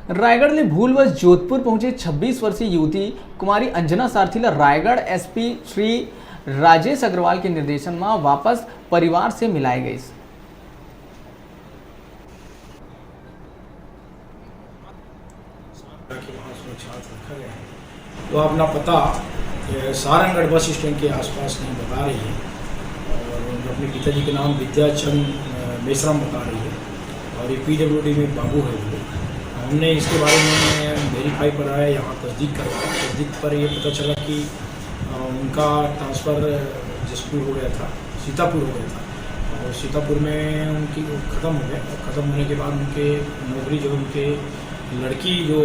रायगढ़ में भूलवश जोधपुर पहुंचे 26 वर्षीय युवती कुमारी अंजना सारथीला रायगढ़ एसपी श्री राजेश अग्रवाल के निर्देशन में वापस परिवार से मिलाई गई। तो अपना पता सारंगढ़ बस स्टैंड के आसपास नहीं बता रही है और उनके अपने पिताजी के नाम विद्याचंद मेश्राम बता रही है और ये पीडब्ल्यूडी में बाबू है वो। हमने इसके बारे में वेरीफाई कराया, यहाँ तस्दीक करवाया। तस्दीक पर ये पता चला कि उनका ट्रांसफ़र जसपुर हो गया था, सीतापुर हो गया था और सीतापुर में उनकी ख़त्म हो गया। ख़त्म होने के बाद उनके नौकरी जो उनके लड़की जो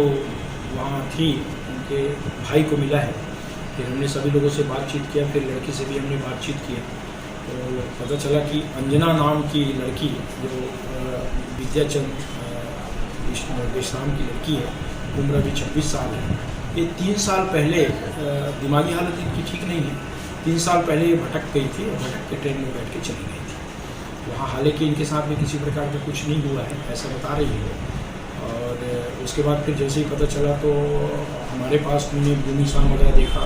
वहाँ थी उनके भाई को मिला है। फिर हमने सभी लोगों से बातचीत किया, फिर लड़की से भी हमने बातचीत किया तो पता चला कि अंजना नाम की लड़की जो विद्याचंद मेश्राम की लड़की है, उम्र अभी 26 साल है। ये 3 साल पहले दिमागी हालत इनकी ठीक नहीं है। 3 साल पहले ये भटक गई थी और भटक के ट्रेन में बैठ के चली गई थी वहाँ। हालांकि इनके साथ में किसी प्रकार का कुछ नहीं हुआ है ऐसा बता रही है। और उसके बाद फिर जैसे ही पता चला तो हमारे पास उन्होंने भूमि निशान वगैरह देखा,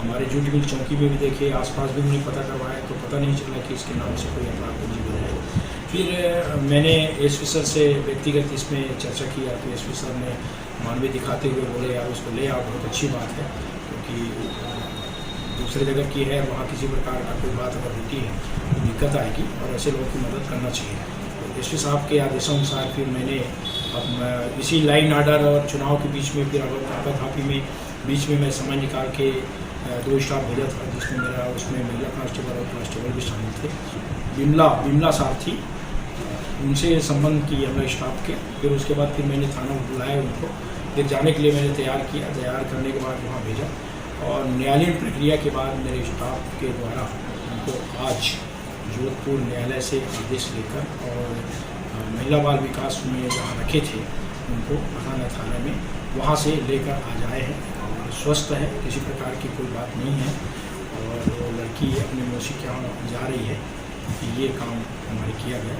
हमारे जूट मिल चौकी में भी देखे, आसपास भी उन्हें पता करवाया तो पता नहीं चला कि इसके नाम से कोई अपराध पंजीबद्ध है। फिर मैंने एसपी सर से व्यक्तिगत इसमें चर्चा की तो एसपी सर ने मानवीय दिखाते हुए बोले यार उसको ले आओ, बहुत अच्छी बात है क्योंकि दूसरे जगह की है, वहाँ किसी प्रकार का कोई बात अगर होती है तो दिक्कत आएगी और ऐसे लोगों की मदद करना चाहिए। तो एसपी साहब के आदेशानुसार फिर मैंने अब इसी लाइन आर्डर और चुनाव के बीच में फिर आपाधापी में बीच में मैं समय निकाल के 2 स्टाफ भेजा था जिसमें मेरा उसमें महिला कांस्टेबल और कांस्टेबल भी शामिल थे। बिमला सारथी, उनसे संबंध की हमने स्टाफ के। फिर उसके बाद फिर मैंने थाना बुलाया उनको, फिर जाने के लिए मैंने तैयार किया। तैयार करने के बाद वहाँ भेजा और न्यायालयीन प्रक्रिया के बाद मेरे स्टाफ के द्वारा उनको आज जोधपुर न्यायालय से आदेश लेकर और महिला बाल विकास में जहाँ रखे थे उनको पठाना थाना में वहाँ से लेकर आ जाए हैं और स्वस्थ है, किसी प्रकार की कोई बात नहीं है। और वो लड़की अपने मौसी के यहाँ जा रही है, ये काम हमारे किया गया।